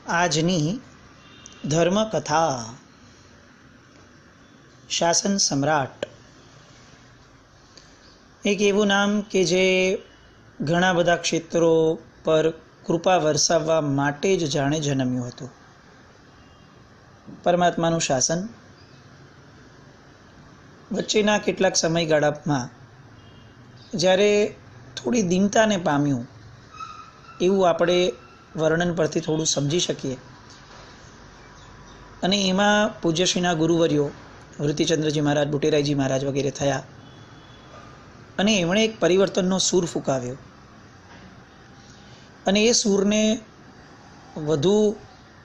આજની ધર્મકથા. શાસન સમ્રાટ એક એવું નામ કે જે ઘણા બધા ક્ષેત્રો પર કૃપા વરસાવવા માટે જ જાણે જન્મ્યું હતું. પરમાત્માનું શાસન વચ્ચેના કેટલાક સમયગાળામાં જ્યારે થોડી દીનતાને પામ્યું એવું આપણે વર્ણન પરથી થોડું સમજી શકીએ. અને એમાં પૂજ્યશ્રીના ગુરુવર્યો વૃત્તિચંદ્રજી મહારાજ, બુટેરાયજી મહારાજ વગેરે થયા અને એમણે એક પરિવર્તનનો સૂર ફૂંકાવ્યો. અને એ સૂરને વધુ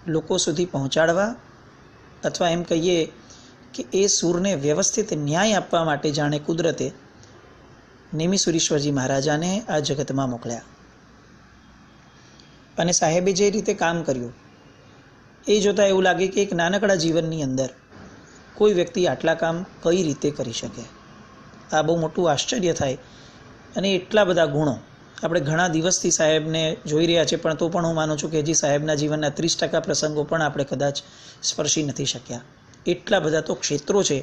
લોકો સુધી પહોંચાડવા અથવા એમ કહીએ કે એ સૂરને વ્યવસ્થિત ન્યાય આપવા માટે જાણે કુદરતે નેમિસુરીશ્વરજી મહારાજાને આ જગતમાં મોકલ્યા. અને સાહેબે જે રીતે કામ કર્યું એ જોતાં એવું લાગે કે એક નાનકડા જીવનની અંદર કોઈ વ્યક્તિ આટલા કામ કઈ રીતે કરી શકે. આ બહુ મોટું આશ્ચર્ય થાય. અને એટલા બધા ગુણો આપણે ઘણા દિવસથી સાહેબને જોઈ રહ્યા છે, પણ તો પણ હું માનું છું કે હજી સાહેબના જીવનના 30% પ્રસંગો પણ આપણે કદાચ સ્પર્શી નથી શક્યા. એટલા બધા તો ક્ષેત્રો છે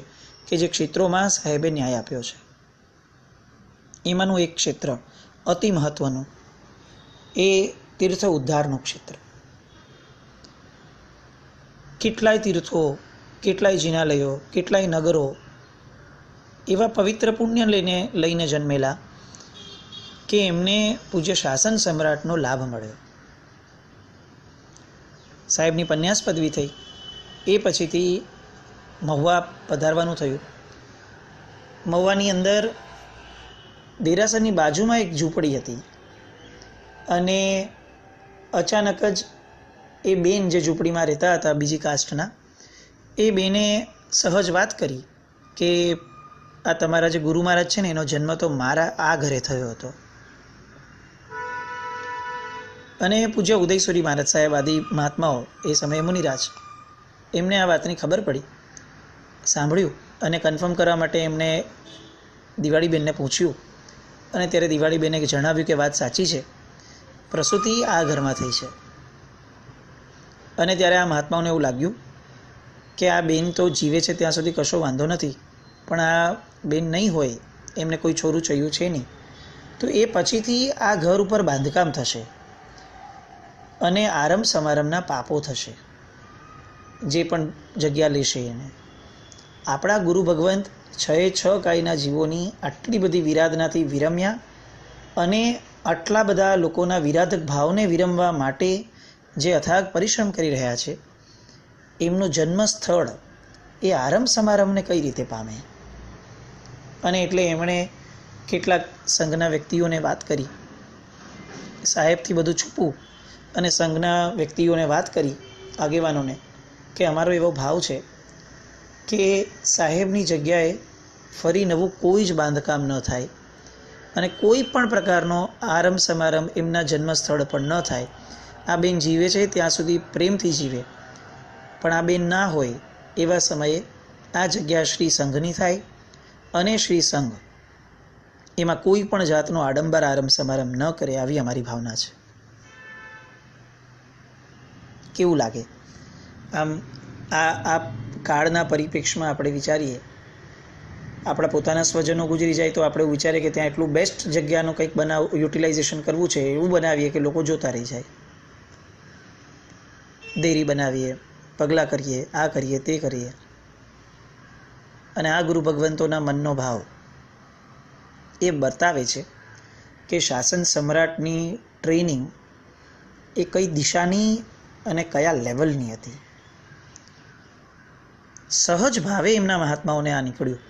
કે જે ક્ષેત્રોમાં સાહેબે ન્યાય આપ્યો છે. એમાંનું એક ક્ષેત્ર અતિ મહત્વનું એ તીર્થ ઉદ્ધારનું ક્ષેત્ર. કેટલાય તીર્થો, કેટલાય જિનાલયો, કેટલાય નગરો એવા પવિત્ર પુણ્ય લઈને જન્મેલા કે એમને પૂજ્ય શાસન સમ્રાટનો લાભ મળ્યો. સાહેબની પન્યાસ પદવી થઈ. એ પછીથી મહુવા પધારવાનું થયું. મહુવાની અંદર દેરાસરની બાજુમાં એક ઝૂંપડી હતી અને અચાનક જ એ બેન જે ઝૂંપડીમાં રહેતા હતા બીજી કાસ્ટના, એ બેને સહજ વાત કરી કે આ તમારા જે ગુરુ મહારાજ છે ને એનો જન્મ તો મારા આ ઘરે થયો હતો. અને પૂજ્ય ઉદયસુરી મહારાજ સાહેબ આદિ મહાત્માઓ એ સમયે મુનિરાજ, એમને આ વાતની ખબર પડી, સાંભળ્યું અને કન્ફર્મ કરવા માટે એમને દિવાળીબેનને પૂછ્યું. અને ત્યારે દિવાળીબેને જણાવ્યું કે વાત સાચી છે, પ્રસૂતિ આ ઘરમાં થઈ છે. અને ત્યારે આ મહાત્માઓને એવું લાગ્યું કે આ બેન તો જીવે છે ત્યાં સુધી કશો વાંધો નથી, પણ આ બેન નહીં હોય, એમને કોઈ છોરું ચયું છે નહીં, તો એ પછીથી આ ઘર ઉપર બાંધકામ થશે અને આરંભ સમારંભના પાપો થશે જે પણ જગ્યા લેશે એને. આપણા ગુરુ ભગવંત 6 કાયના જીવોની આટલી બધી વિરાધનાથી વિરમ્યા અને આટલા બધા લોકોના વિરાધક ભાવને વિરમવા માટે જે અથાગ પરિશ્રમ કરી રહ્યા છે, એમનું જન્મ સ્થળ એ આરંભ સમારંભને કઈ રીતે પામે. અને એટલે એમણે કેટલાક સંઘના વ્યક્તિઓને વાત કરી, સાહેબથી બધું છૂપવું, અને સંઘના વ્યક્તિઓને વાત કરી, આગેવાનોને, કે અમારો એવો ભાવ છે કે સાહેબની જગ્યાએ ફરી નવું કોઈ જ બાંધકામ ન થાય અને કોઈ પણ પ્રકારનો આરંભ સમારંભ એમના જન્મસ્થળ પર ન થાય. આ બેન જીવે છે ત્યાં સુધી પ્રેમથી જીવે, પણ આ બેન ના હોય એવા સમયે આ જગ્યા શ્રી સંઘની થાય અને શ્રી સંઘ એમાં કોઈ પણ જાતનો આડંબર આરંભ સમારંભ ન કરે, આવી અમારી ભાવના છે. કેવું લાગે? આમ આ કાળના પરિપ્રેક્ષમાં આપણે વિચારીએ, આપણા પોતાના સ્વજનો ગુજરી જાય તો આપણે વિચારીએ કે ત્યાં એટલું બેસ્ટ જગ્યાનું કંઈક યુટિલાઇઝેશન કરવું છે, એવું બનાવીએ કે લોકો જોતા રહી જાય. દેરી બનાવીએ, પગલાં કરીએ, આ કરીએ, તે કરીએ. અને આ ગુરુ ભગવંતોના મનનો ભાવ એ બતાવે છે કે શાસન સમ્રાટની ટ્રેનિંગ એ કઈ દિશાની અને કયા લેવલની હતી. સહજ ભાવે એમના મહાત્માઓને આ નીકળ્યું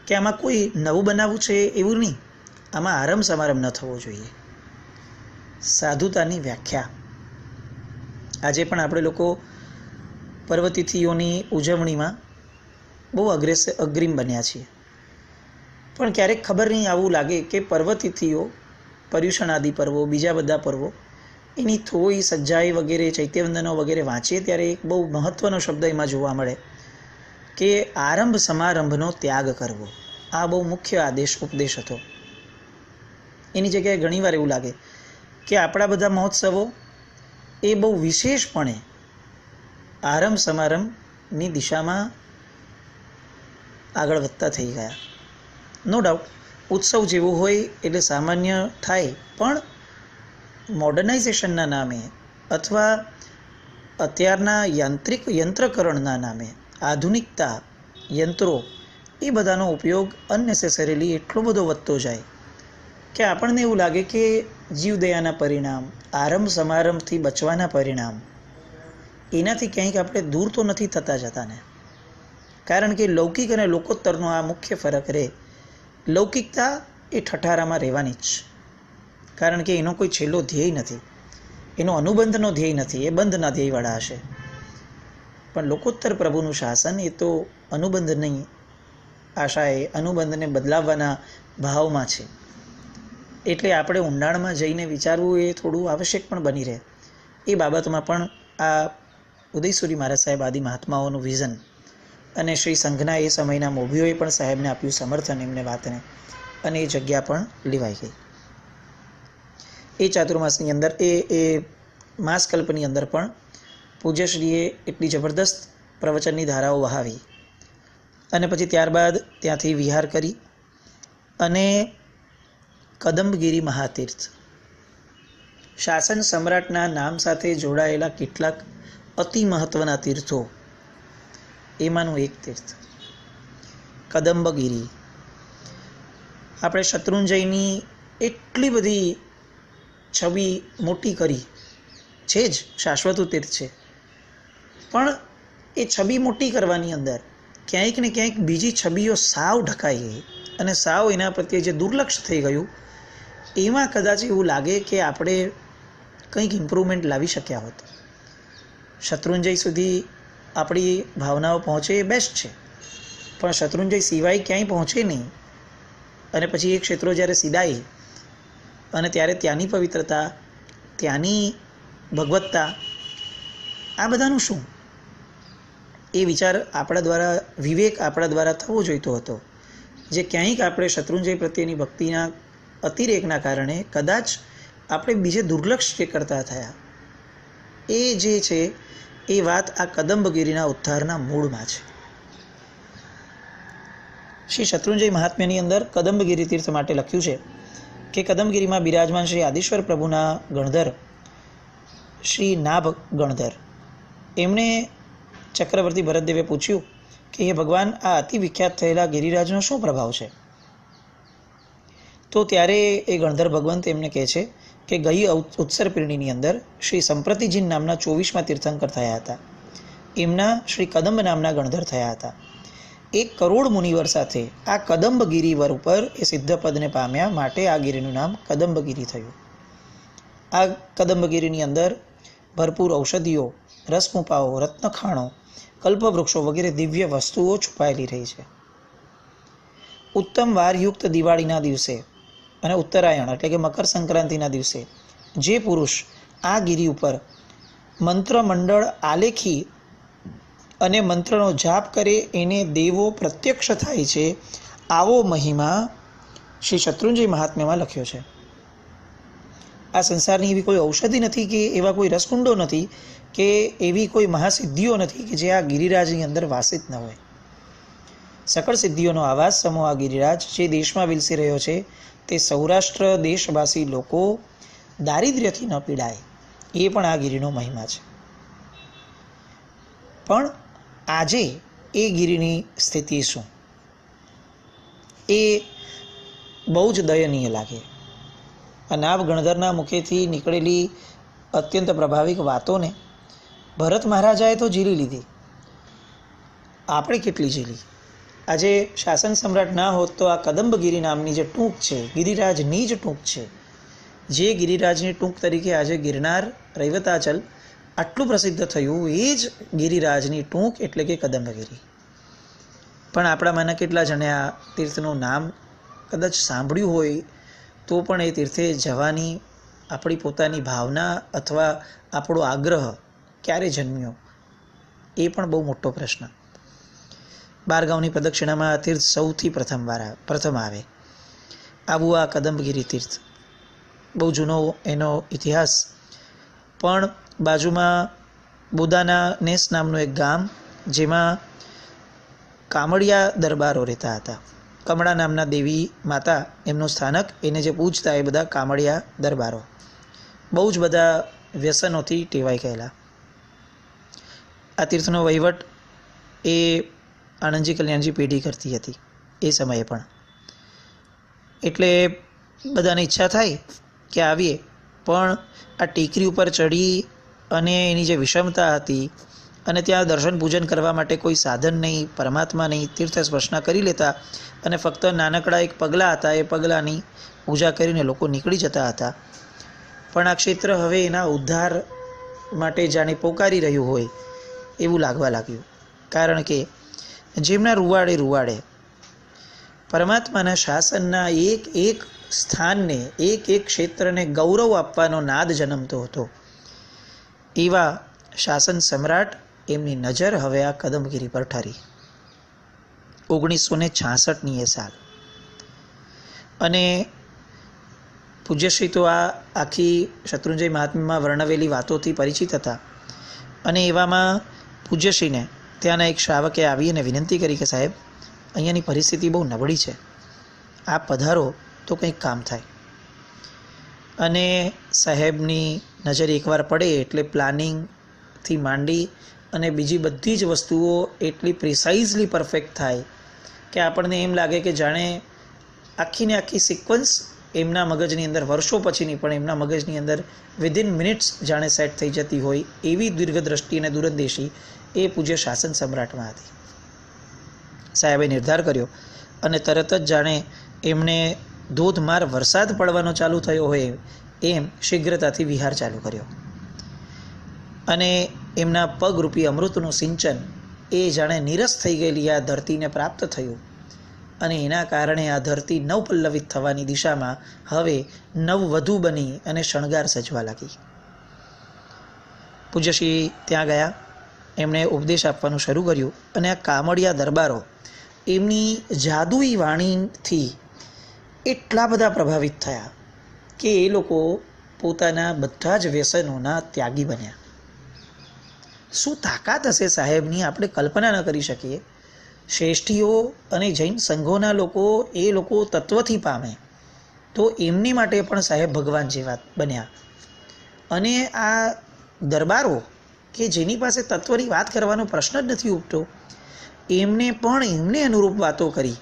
કે આમાં કોઈ નવું બનાવવું છે એવું નહીં, આમાં આરંભ સમારંભ ન થવો જોઈએ. સાધુતાની વ્યાખ્યા. આજે પણ આપણે લોકો પર્વતિથિઓની ઉજવણીમાં બહુ અગ્રીમ બન્યા છીએ, પણ ક્યારેક ખબર નહીં આવું લાગે કે પર્વતિથિઓ, પર્યુષણ આદિ પર્વો, બીજા બધા પર્વો, એની થોડી સજ્જાઈ વગેરે, ચૈત્યવંદનો વગેરે વાંચીએ ત્યારે એક બહુ મહત્ત્વનો શબ્દ એમાં જોવા મળે કે આરંભ સમારંભનો ત્યાગ કરવો. આ બહુ મુખ્ય ઉપદેશ હતો. એની જગ્યાએ ઘણીવાર એવું લાગે કે આપણા બધા મહોત્સવો એ બહુ વિશેષપણે આરંભ સમારંભની દિશામાં આગળ વધતા થઈ ગયા. નો ડાઉટ ઉત્સવ જેવો હોય એટલે સામાન્ય થાય, પણ મોડર્નાઇઝેશનના નામે અથવા અત્યારના યંત્રકરણના નામે આધુનિકતા, યંત્રો એ બધાનો ઉપયોગ અનનેસેસરીલી એટલો બધો વધતો જાય કે આપણને એવું લાગે કે જીવદયાના પરિણામ, આરંભ સમારંભથી બચવાના પરિણામ, એનાથી ક્યાંક આપણે દૂર તો નથી થતા જતા ને. કારણ કે લૌકિક અને લોકોત્તરનો આ મુખ્ય ફરક રહે. લૌકિકતા એ ઠઠારામાં રહેવાની જ, કારણ કે એનો કોઈ છેલ્લો ધ્યેય નથી, એનો અનુબંધનો ધ્યેય નથી, એ બંધના ધ્યેયવાળા હશે. પણ લોકોત્તર પ્રભુનું શાસન એ તો અનુબંધની આશાએ, અનુબંધને બદલાવવાના ભાવમાં છે. એટલે આપણે ઊંડાણમાં જઈને વિચારવું એ થોડું આવશ્યક પણ બની રહે. એ બાબતમાં પણ આ ઉદયસુરી મહારાજ સાહેબ આદિ મહાત્માઓનું વિઝન અને શ્રી સંઘના એ સમયના મોભીઓએ પણ સાહેબને આપ્યું સમર્થન એમને વાતને, અને એ જગ્યા પણ લેવાઈ ગઈ. એ ચાતુર્માસની અંદર એ માસકલ્પની અંદર પણ પૂજ્યશ્રીએ એટલી જબરદસ્ત પ્રવચનની ધારાઓ વહાવી અને પછી ત્યારબાદ ત્યાંથી વિહાર કરી અને કદંબગીરી મહાતીર્થ, શાસન સમ્રાટના નામ સાથે જોડાયેલા કેટલાક અતિ મહત્વના તીર્થો, એમાંનું એક તીર્થ કદંબગીરી. આપણે શત્રુંજયની એટલી બધી છબી મોટી કરી છે જ, શાશ્વતું તીર્થ છે, પણ એ છબી મોટી કરવાની અંદર ક્યાંક ને ક્યાંક બીજી છબીઓ સાવ ઢકાઈ ગઈ અને સાવ એના પ્રત્યે જે દુર્લક્ષ થઈ ગયું, એમાં કદાચ એવું લાગે કે આપણે કંઈક ઇમ્પ્રુવમેન્ટ લાવી શક્યા હોત. શત્રુંજય સુધી આપણી ભાવનાઓ પહોંચે એ બેસ્ટ છે, પણ શત્રુંજય સિવાય ક્યાંય પહોંચે નહીં. અને પછી એ ક્ષેત્રો જ્યારે સીધાય અને ત્યારે ત્યાંની પવિત્રતા, ત્યાંની ભગવત્તા, આ બધાનું શું? એ વિચાર આપણા દ્વારા, વિવેક આપણા દ્વારા થવો જોઈતો હતો, જે ક્યાંક આપણે શત્રુંજય પ્રત્યેની ભક્તિના અતિરેકના કારણે કદાચ આપણે બીજે દુર્લક્ષ જે કરતા થયા. એ જે છે એ વાત આ કદંબગીરીના ઉદ્ધારના મૂળમાં છે. શ્રી શત્રુંજય મહાત્મ્યની અંદર કદંબગીરી તીર્થ માટે લખ્યું છે કે કદંબગીરીમાં બિરાજમાન શ્રી આદિશ્વર પ્રભુના ગણધર શ્રી નાભ ગણધર, એમણે ચક્રવર્તી ભરતદેવે પૂછ્યું કે હે ભગવાન, આ અતિ વિખ્યાત થયેલા ગિરિરાજનો શું પ્રભાવ છે? તો ત્યારે એ ગણધર ભગવંત એમને કહે છે કે ગઈ ઉત્સર પીઢીની અંદર શ્રી સંપ્રતિજીન નામના 24મા તીર્થંકર થયા હતા. એમના શ્રી કદંબ નામના ગણધર થયા હતા. 1 કરોડ મુનિવર સાથે આ કદંબગીરીવર ઉપર એ સિદ્ધપદને પામ્યા, માટે આ ગીરીનું નામ કદંબગીરી થયું. આ કદંબગીરીની અંદર ભરપૂર ઔષધિઓ, રસમુપાઓ, રત્નખાણો, કલ્પવૃક્ષો વગેરે દિવ્ય વસ્તુઓ છુપાયેલી રહી છે. ઉત્તમ વારયુક્ત દિવાળીના દિવસે અને ઉત્તરાયણ એટલે કે મકર સંક્રાંતિના દિવસે જે પુરુષ આ ગીરી ઉપર મંત્રમંડળ આલેખી અને મંત્રનો જાપ કરે એને દેવો પ્રત્યક્ષ થાય છે. આવો મહિમા શ્રી શત્રુંજય મહાત્મ્યમાં લખ્યો છે. આ સંસારની એવી કોઈ ઔષધિ નથી કે એવા કોઈ રસકુંડો નથી કે એવી કોઈ મહાસિદ્ધિઓ નથી કે જે આ ગિરિરાજની અંદર વાસિત ન હોય. સકળ સિદ્ધિઓનો આવાસ સમૂહ આ ગિરિરાજ જે દેશમાં વિલસી રહ્યો છે, તે સૌરાષ્ટ્ર દેશવાસી લોકો દારિદ્ર્યથી ન પીડાય, એ પણ આ ગિરિનો મહિમા છે. પણ આજે એ ગિરિની સ્થિતિ શું, એ બહુ જ દયનીય લાગે. આ નાભ ગણધરના મુખેથી નીકળેલી અત્યંત પ્રભાવિક વાતોને ભરત મહારાજાએ તો ઝીલી લીધી, આપણે કેટલી ઝીલી. આજે શાસન સમ્રાટ ના હોત તો આ કદંબગીરી નામની જે ટૂંક છે, ગિરિરાજની જ ટૂંક છે, જે ગિરિરાજની ટૂંક તરીકે આજે ગિરનાર, રૈવતાચલ આટલું પ્રસિદ્ધ થયું, એ જ ગિરિરાજની ટૂંક એટલે કે કદંબગીરી. પણ આપણામાંના કેટલા જણે આ તીર્થનું નામ કદાચ સાંભળ્યું હોય તો પણ એ તીર્થે જવાની આપણી પોતાની ભાવના અથવા આપણો આગ્રહ ક્યારે જન્મ્યો, એ પણ બહુ મોટો પ્રશ્ન. 12 ગાઉની પ્રદક્ષિણામાં આ તીર્થ સૌથી પ્રથમ આવે. આવું આ કદંબગીરી તીર્થ, બહુ જૂનો એનો ઇતિહાસ. પણ બાજુમાં બોદાના નેસ નામનું એક ગામ, જેમાં કામળિયા દરબારો રહેતા હતા. કમળા નામના દેવી માતા એમનું સ્થાનક, એને જે પૂજતા એ બધા કામળિયા દરબારો, બહુ જ બધા વ્યસનોથી ટેવાઈ ગયેલા. આ તીર્થનો વહીવટ એ આણંદજી કલ્યાણજી પેઢી કરતી હતી એ સમયે પણ. એટલે બધાને ઈચ્છા થાય કે આવીએ, પણ આ ટેકરી ઉપર ચડી અને એની જે વિષમતા હતી, અને ત્યાં દર્શન પૂજન કરવા માટે કોઈ સાધન નહીં, પરમાત્મા નહીં, તીર્થ સ્પર્શના કરી લેતા, અને ફક્ત નાનકડા એક પગલાં હતા, એ પગલાંની પૂજા કરીને લોકો નીકળી જતા હતા. પણ આ ક્ષેત્ર હવે એના ઉદ્ધાર માટે જાણે પોકારી રહ્યું હોય એવું લાગવા લાગ્યું. કારણ કે જેમના રૂવાડે પરમાત્માના શાસનના એક એક સ્થાનને, એક એક ક્ષેત્રને ગૌરવ આપવાનો નાદ જન્મતો હતો, એવા શાસન સમ્રાટ એમની નજર હવે આ કદમગીરી પર ઠરી. 1966ની એ સાલ. અને પૂજ્યશ્રી તો આ આખી શત્રુંજય મહાત્મ્યમાં વર્ણવેલી વાતોથી પરિચિત હતા. અને એવામાં પૂજ્યશ્રીને ત્યાંના એક શ્રાવકે આવી અને વિનંતી કરી કે સાહેબ, અહીંયાની પરિસ્થિતિ બહુ નબળી છે, આપ પધારો તો કંઈક કામ થાય. અને સાહેબની નજર એકવાર પડે એટલે પ્લાનિંગથી માંડી અને બીજી બધી જ વસ્તુઓ એટલી પ્રિસાઇઝલી પરફેક્ટ થાય કે આપણને એમ લાગે કે જાણે આખીને આખી સિક્વન્સ એમના મગજની અંદર, વર્ષો પછીની પણ એમના મગજની અંદર વિધિન મિનિટ્સ જાણે સેટ થઈ જતી હોય, એવી દીર્ઘદ્રષ્ટિ અને દૂરંદેશી એ પૂજ્ય શાસન સમ્રાટમાં હતી. સાહેબે નિર્ધાર કર્યો અને તરત જ જાણે એમણે ધોધમાર વરસાદ પડવાનો ચાલુ થયો હોય એમ શીઘ્રતાથી વિહાર ચાલુ કર્યો. અને એમના પગરૂપી અમૃતનું સિંચન એ જાણે નીરસ થઈ ગયેલી આ ધરતીને પ્રાપ્ત થયું. અને એના કારણે આ ધરતી નવપલ્લવિત થવાની દિશામાં હવે નવવધુ બની અને શણગાર સજવા લાગી. પૂજ્યશ્રી ત્યાં ગયા, એમણે ઉપદેશ આપવાનું શરૂ કર્યું. અને આ કામળિયા દરબારો એમની જાદુઈ વાણીથી એટલા બધા પ્રભાવિત થયા કે એ લોકો પોતાના બધા જ વ્યસનોના ત્યાગી બન્યા. શું તાકાત હશે સાહેબની, આપણે કલ્પના ન કરી શકીએ. શ્રેષ્ઠીઓ અને જૈન સંઘોના લોકો, એ લોકો તત્વથી પામે તો એમની માટે પણ સાહેબ ભગવાન જેવા બન્યા. અને આ દરબારો કે જેની પાસે તત્વની વાત કરવાનો પ્રશ્ન જ નથી ઉઠતો, એમને પણ એમને અનુરૂપ વાતો કરી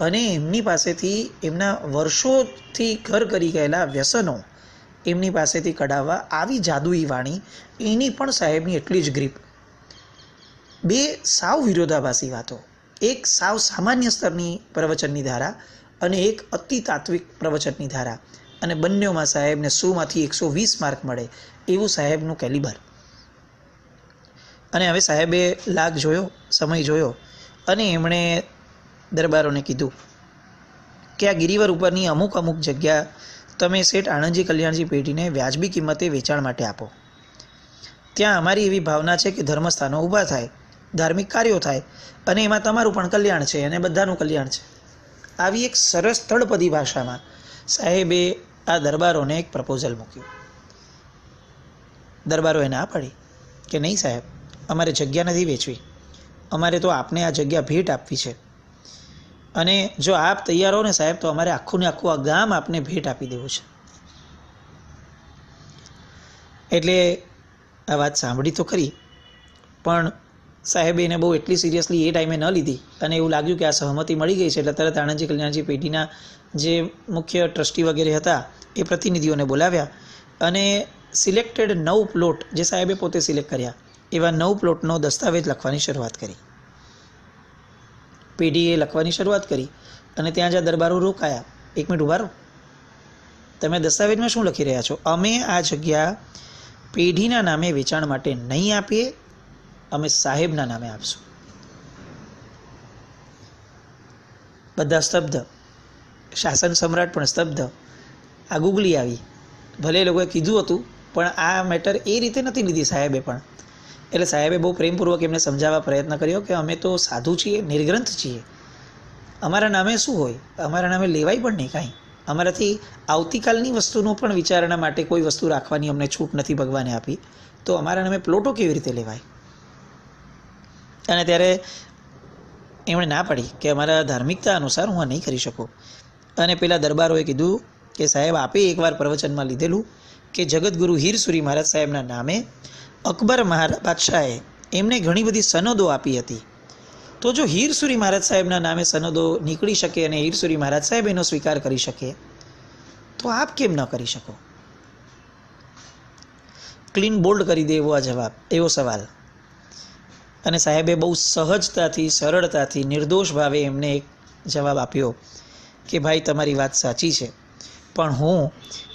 અને એમની પાસેથી એમના વર્ષોથી ઘર કરી ગયેલા વ્યસનો એમની પાસેથી કઢાવવા આવી જાદુઈ વાણી, એની પણ સાહેબની એટલી જ ગ્રીપ. બે સાવ વિરોધાભાસી વાતો, એક સાવ સામાન્ય સ્તરની પ્રવચનની ધારા અને એક અતિ તાત્વિક પ્રવચનની ધારા, અને બંનેમાં સાહેબને 100માંથી 120 માર્ક મળે એવું સાહેબનું કેલિબર. અને હવે સાહેબે લાગ જોયો, સમય જોયો, અને એમણે દરબારોને કીધું કે આ ગિરિવર ઉપરની અમુક જગ્યા તમે શેઠ આણંદજી કલ્યાણજી પેઢીને વ્યાજબી કિંમતે વેચાણ માટે આપો. ત્યાં અમારી એવી ભાવના છે કે ધર્મસ્થાનો ઊભા થાય, ધાર્મિક કાર્યો થાય, અને એમાં તમારું પણ કલ્યાણ છે અને બધાનું કલ્યાણ છે. આવી એક સરસ તળપદી ભાષામાં સાહેબે આ દરબારોને એક પ્રપોઝલ મૂક્યું. દરબારોએ ના પાડી કે નહીં સાહેબ, અમારે જગ્યા નથી વેચવી, અમારે તો આપને આ જગ્યા ભેટ આપવી છે. અને જો આપ તૈયાર હો ને સાહેબ, તો અમારે આખું ને આખું આ ગામ આપને ભેટ આપી દેવું છે. એટલે આ વાત સાંભળી તો ખરી, પણ સાહેબે એને બહુ એટલી સિરિયસલી એ ટાઈમે ન લીધી. અને એવું લાગ્યું કે આ સહમતિ મળી ગઈ છે એટલે તરત આણંદજી કલ્યાણજી પેઢીના જે મુખ્ય ટ્રસ્ટી વગેરે હતા એ પ્રતિનિધિઓને બોલાવ્યા અને સિલેક્ટેડ 9 પ્લોટ, જે સાહેબે પોતે સિલેક્ટ કર્યા, એવા 9 પ્લોટનો દસ્તાવેજ લખવાની શરૂઆત કરી. પેઢીએ લખવાની શરૂઆત કરી. અને ત્યાં જ્યાં દરબારો રોકાયા, 1 મિનિટ ઉભા રહો, તમે દસ્તાવેજમાં શું લખી રહ્યા છો? અમે આ જગ્યા પેઢીના નામે વેચાણ માટે નહીં આપીએ, અમે સાહેબના નામે આપશું. બધા સ્તબ્ધ, શાસન સમ્રાટ પણ સ્તબ્ધ. આ ગુગલી આવી. ભલે એ લોકોએ કીધું હતું, પણ આ મેટર એ રીતે નથી લીધી સાહેબે પણ. એટલે સાહેબે બહુ પ્રેમપૂર્વક એમને સમજાવવા પ્રયત્ન કર્યો કે અમે તો સાધુ છીએ, નિર્ગ્રંથ છીએ, અમારા નામે શું હોય, અમારા નામે લેવાય પણ નહીં કાંઈ. અમારાથી આવતીકાલની વસ્તુનું પણ વિચારણા માટે કોઈ વસ્તુ રાખવાની અમને છૂટ નથી ભગવાને આપી. તો અમારા નામે પ્લોટો કેવી રીતે લેવાય? અને ત્યારે એમણે ના પાડી કે અમારા ધાર્મિકતા અનુસાર હું આ નહીં કરી શકું. અને પેલા દરબારોએ કીધું કે સાહેબ, આપે એકવાર પ્રવચનમાં લીધેલું કે જગતગુરુ હીરસુરી મહારાજ સાહેબના નામે અકબર બાદશાહે એમને ઘણી બધી સનદો આપી હતી. તો જો હીરસુરી મહારાજ સાહેબના નામે સનદો નીકળી શકે અને હીરસુરી મહારાજ સાહેબ એનો સ્વીકાર કરી શકે, તો આપ કેમ ન કરી શકો? ક્લીન બોલ્ડ કરી દે એવો સવાલ. અને સાહેબે બહુ સહજતાથી, સરળતાથી, નિર્દોષ ભાવે એમને એક જવાબ આપ્યો કે ભાઈ, તમારી વાત સાચી છે, પણ હું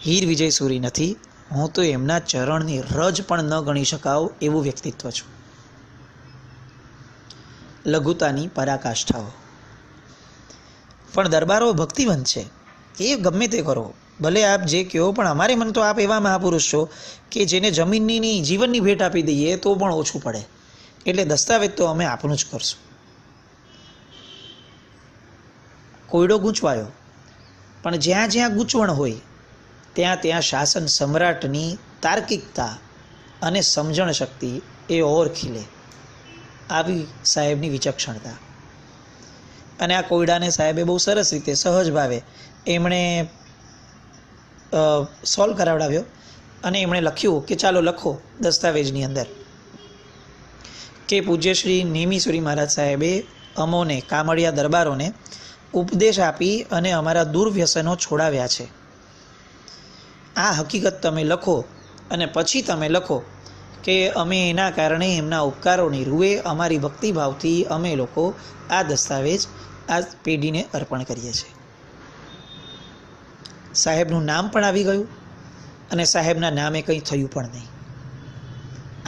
હીર વિજય સુરી નથી. હું તો એમના ચરણની રજ પણ ન ગણી શકાવ એવું વ્યક્તિત્વ છું. લઘુતાની પરાકાષ્ઠાઓ. પણ દરબારો ભક્તિવંત છે, એ ગમે તે કરો, ભલે આપ જે કહો, પણ અમારે મન તો આપ એવા મહાપુરુષ છો કે જેને જમીનની નહીં, જીવનની ભેટ આપી દઈએ તો પણ ઓછું પડે. એટલે દસ્તાવેજ તો અમે આપનું જ કરશું. કોયડો ગૂંચવાયો, પણ જ્યાં જ્યાં ગૂંચવણ હોય ત્યાં ત્યાં શાસન સમ્રાટની તાર્કિકતા અને સમજણ શક્તિ એ ઓર ખીલે. આવી સાહેબની વિચક્ષણતા. અને આ કોયડાને સાહેબે બહુ સરસ રીતે, સહજ ભાવે એમણે સોલ્વ કરાવડાવ્યો. અને એમણે લખ્યું કે ચાલો લખો દસ્તાવેજની અંદર કે પૂજ્ય શ્રી નેમિસુરી મહારાજ સાહેબે અમોને, કામળિયા દરબારોને ઉપદેશ આપી અને અમારા દુર્વ્યસનો છોડાવ્યા છે. આ હકીકત તમે લખો અને પછી તમે લખો કે અમે એના કારણે એમના ઉપકારોની રૂએ અમારી ભક્તિભાવથી અમે લોકો આ દસ્તાવેજ આ પેઢીને અર્પણ કરીએ છીએ. સાહેબનું નામ પણ આવી ગયું અને સાહેબના નામે કંઈ થયું પણ નહીં.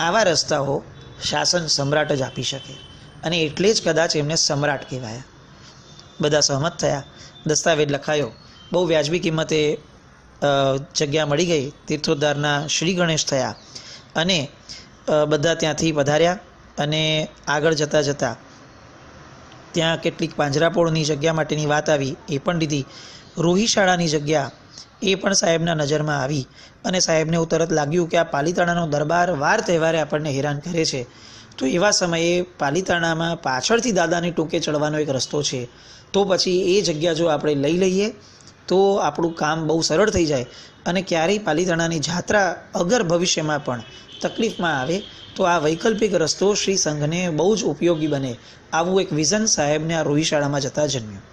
આવા રસ્તાઓ શાસન સમ્રાટ જ આપી શકે, અને એટલે જ કદાચ એમને સમ્રાટ કહેવાયા. બધા સહમત થયા, દસ્તાવેજ લખાયો, બહુ વ્યાજબી કિંમતે જગ્યા મળી ગઈ. તીર્થોદ્ધારના શ્રી ગણેશ થયા અને બધા ત્યાંથી પધાર્યા. અને આગળ જતાં જતાં ત્યાં કેટલીક પાંજરાપોળની જગ્યા માટેની વાત આવી, એ પણ લીધી. રોહિશાળાની જગ્યા એ પણ સાહેબના નજરમાં આવી. અને સાહેબને એવું તરત લાગ્યું કે આ પાલિતાણાનો દરબાર વાર તહેવારે આપણને હેરાન કરે છે, તો એવા સમયે પાલિતાણામાં પાછળથી દાદાની ટૂંકે ચડવાનો એક રસ્તો છે, તો પછી એ જગ્યા જો આપણે લઈ લઈએ તો આપણું કામ બહુ સરળ થઈ જાય. અને ક્યારેય પાલિતાણાની જાત્રા અગર ભવિષ્યમાં પણ તકલીફમાં આવે તો આ વૈકલ્પિક રસ્તો શ્રી સંઘને બહુ જ ઉપયોગી બને. આવું એક વિઝન સાહેબને આ રોહિશાળામાં જતાં જન્મ્યું.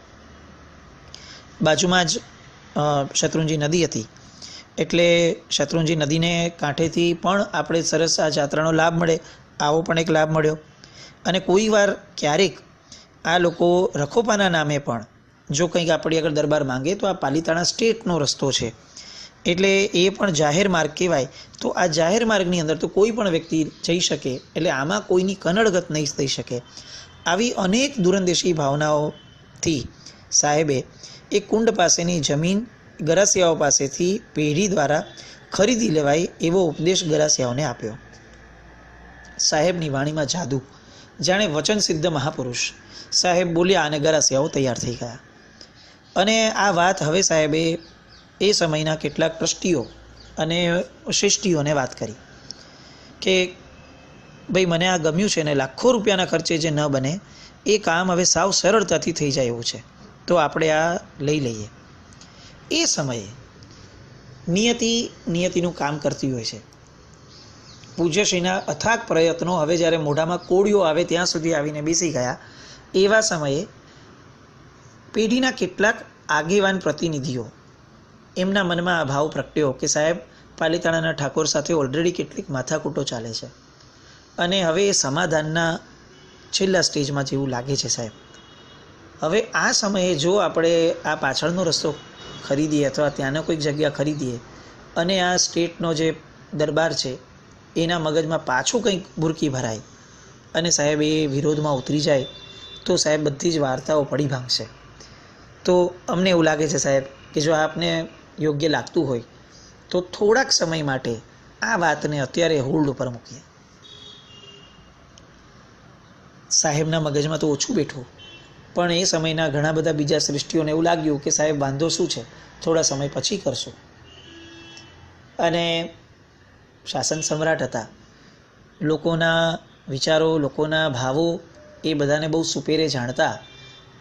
બાજુમાં જ શત્રુંજી નદી હતી, એટલે શત્રુંજી નદીને કાંઠેથી પણ આપણે સરસ આ જાત્રાનો લાભ મળે, આવો પણ એક લાભ મળ્યો. અને કોઈ વાર ક્યારેક આ લોકો રખોપાના નામે પણ જો કંઈક આપણી આગળ દરબાર માંગે તો આ પાલિતાણા સ્ટેટનો રસ્તો છે, એટલે એ પણ જાહેર માર્ગ કહેવાય. તો આ જાહેર માર્ગની અંદર તો કોઈ પણ વ્યક્તિ જઈ શકે, એટલે આમાં કોઈની કનડગત નહીં થઈ શકે. આવી અનેક દૂરંદેશી ભાવનાઓથી સાહેબે એ કુંડ પાસેની જમીન ગરાસિયાઓ પાસેથી પેઢી દ્વારા ખરીદી લેવાય એવો ઉપદેશ ગરાસિયાઓને આપ્યો. સાહેબની વાણીમાં જાદુ, જાણે વચન સિદ્ધ મહાપુરુષ. સાહેબ બોલ્યા અને ગરાસિયાઓ તૈયાર થઈ ગયા. અને આ વાત હવે સાહેબે એ સમયના કેટલાક ટ્રસ્ટીઓ અને શ્રેષ્ઠીઓને વાત કરી કે ભાઈ, મને આ ગમ્યું છે ને લાખો રૂપિયાના ખર્ચે જે ન બને એ કામ હવે સાવ સરળતાથી થઈ જાય એવું છે, તો આપણે આ લઈ લઈએ. એ સમયે નિયતિનું કામ કરતી હોય છે. પૂજ્યશ્રીના અથાગ પ્રયત્નો હવે જ્યારે મોઢામાં કોળીઓ આવે ત્યાં સુધી આવીને બેસી ગયા. એવા સમયે પેઢીના કેટલાક આગેવાન પ્રતિનિધિઓ, એમના મનમાં આ ભાવ પ્રગટ્યો કે સાહેબ, પાલિતાણાના ઠાકોર સાથે ઓલરેડી કેટલીક માથાકૂટો ચાલે છે અને હવે એ સમાધાનના છેલ્લા સ્ટેજમાં જેવું લાગે છે સાહેબ. હવે આ સમયે જો આપણે આ પાછળનો રસ્તો ખરીદીએ અથવા ત્યાંનો કોઈક જગ્યા ખરીદીએ અને આ સ્ટેટનો જે દરબાર છે એના મગજમાં પાછું કંઈક બુરકી ભરાય અને સાહેબ એ વિરોધમાં ઉતરી જાય તો સાહેબ બધી જ વાર્તાઓ પડી ભાંગશે. તો અમને એવું લાગે છે સાહેબ કે જો આપને યોગ્ય લાગતું હોય તો થોડાક સમય માટે આ વાતને અત્યારે હોલ્ડ ઉપર મૂકીએ. સાહેબના મગજમાં તો ઓછું બેઠું, પણ એ સમયના ઘણા બધા બીજા સૃષ્ટિઓને એવું લાગ્યું કે સાહેબ વાંધો શું છે, થોડા સમય પછી કરશું. અને શાસન સમ્રાટ હતા લોકોના વિચારો, લોકોના ભાવો એ બધાને બહુ સુપેરે જાણતા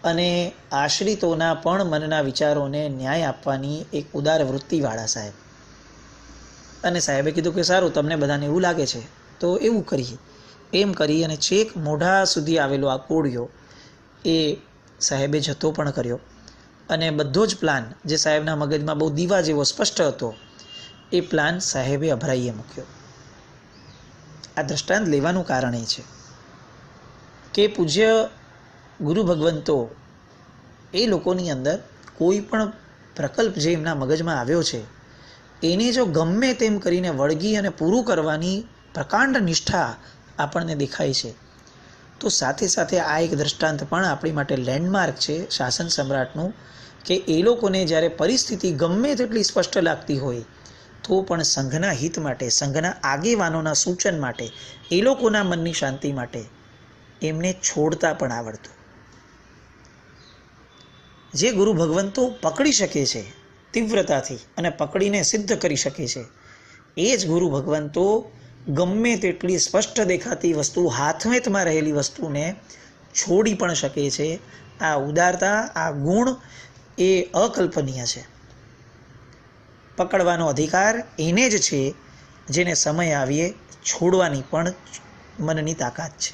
અને આશ્રિતોના પણ મનના વિચારોને ન્યાય આપવાની એક ઉદાર વૃત્તિવાળા સાહેબ. અને સાહેબે કીધું કે સારું, તમને બધાને એવું લાગે છે તો એવું કરીએ. એમ કરી અને છેક મોઢા સુધી આવેલો આ કોળિયો એ સાહેબે જતો પણ કર્યો. અને બધો જ પ્લાન જે સાહેબના મગજમાં બહુ દીવા જેવો સ્પષ્ટ હતો એ પ્લાન સાહેબે અભરાઈએ મૂક્યો. આ દ્રષ્ટાંત લેવાનું કારણ એ છે કે પૂજ્ય ગુરુ ભગવંતો એ લોકોની અંદર કોઈ પણ પ્રકલ્પ જે એમના મગજમાં આવ્યો છે એને જો ગમે તેમ કરીને વળગી અને પૂરું કરવાની પ્રકાંડ નિષ્ઠા આપણને દેખાય છે. તો સાથે સાથે આ એક દ્રષ્ટાંત પણ આપણી માટે લેન્ડમાર્ક છે શાસન સમ્રાટનું, કે એ લોકોને જ્યારે પરિસ્થિતિ ગમે તેટલી સ્પષ્ટ લાગતી હોય તો પણ સંઘના હિત માટે, સંઘના આગેવાનોના સૂચન માટે, એ લોકોના મનની શાંતિ માટે એમને છોડતા પણ આવડતું. જે ગુરુ ભગવંતો પકડી શકે છે તીવ્રતાથી અને પકડીને સિદ્ધ કરી શકે છે, એ જ ગુરુ ભગવંતો ગમે તેટલી સ્પષ્ટ દેખાતી વસ્તુ, હાથવેતમાં રહેલી વસ્તુને છોડી પણ શકે છે. આ ઉદારતા, આ ગુણ એ અકલ્પનીય છે. પકડવાનો અધિકાર એને જ છે જેને સમય આવીએ છોડવાની પણ મનની તાકાત છે.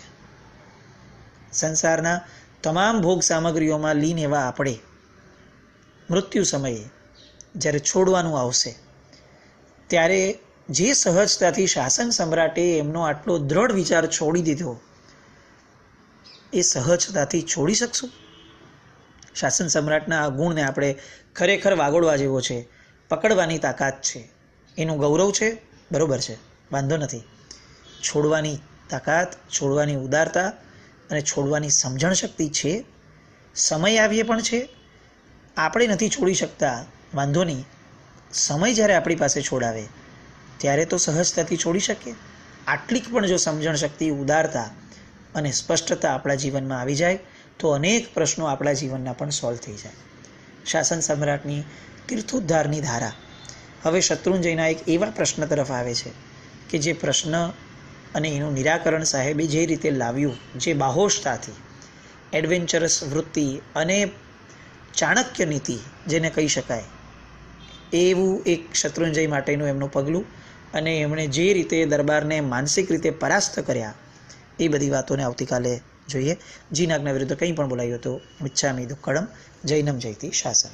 સંસારના તમામ ભોગ સામગ્રીઓમાં લીન એવા આપણે મૃત્યુ સમયે જ્યારે છોડવાનું આવશે ત્યારે જે સહજતાથી શાસન સમ્રાટે એમનો આટલો દ્રઢ વિચાર છોડી દીધો, એ સહજતાથી છોડી શકશું? શાસન સમ્રાટના આ ગુણને આપણે ખરેખર વાગોળવા જેવો છે. પકડવાની તાકાત છે, એનું ગૌરવ છે, બરાબર છે, વાંધો નથી. છોડવાની તાકાત, છોડવાની ઉદારતા અને છોડવાની સમજણ શક્તિ છે. સમય આવીએ પણ છે. આપણે નથી છોડી શકતા, વાંધો નહીં. સમય જ્યારે આપણી પાસે છોડાવે ત્યારે તો સહજતાથી છોડી શકીએ. આટલીક પણ જો સમજણ શક્તિ, ઉદારતા અને સ્પષ્ટતા આપણા જીવનમાં આવી જાય તો અનેક પ્રશ્નો આપણા જીવનના પણ સોલ્વ થઈ જાય. શાસન સમ્રાટની તીર્થોદ્ધારની ધારા હવે શત્રુંજયના એક એવા પ્રશ્ન તરફ આવે છે કે જે પ્રશ્ન અને એનું નિરાકરણ સાહેબે જે રીતે લાવ્યું, જે બાહોશતાથી, એડવેન્ચરસ વૃત્તિ અને ચાણક્ય નીતિ જેને કહી શકાય, એવું એક શત્રુંજય માટેનું એમનું પગલું. અને એમણે જે રીતે દરબારને માનસિક રીતે પરાસ્ત કર્યા, એ બધી વાતોને આવતીકાલે જોઈએ. જીનાગના વિરુદ્ધ કંઈ પણ બોલાયું તો મિચ્છામી દુક્કડમ. જૈનમ જયતિ શાસન.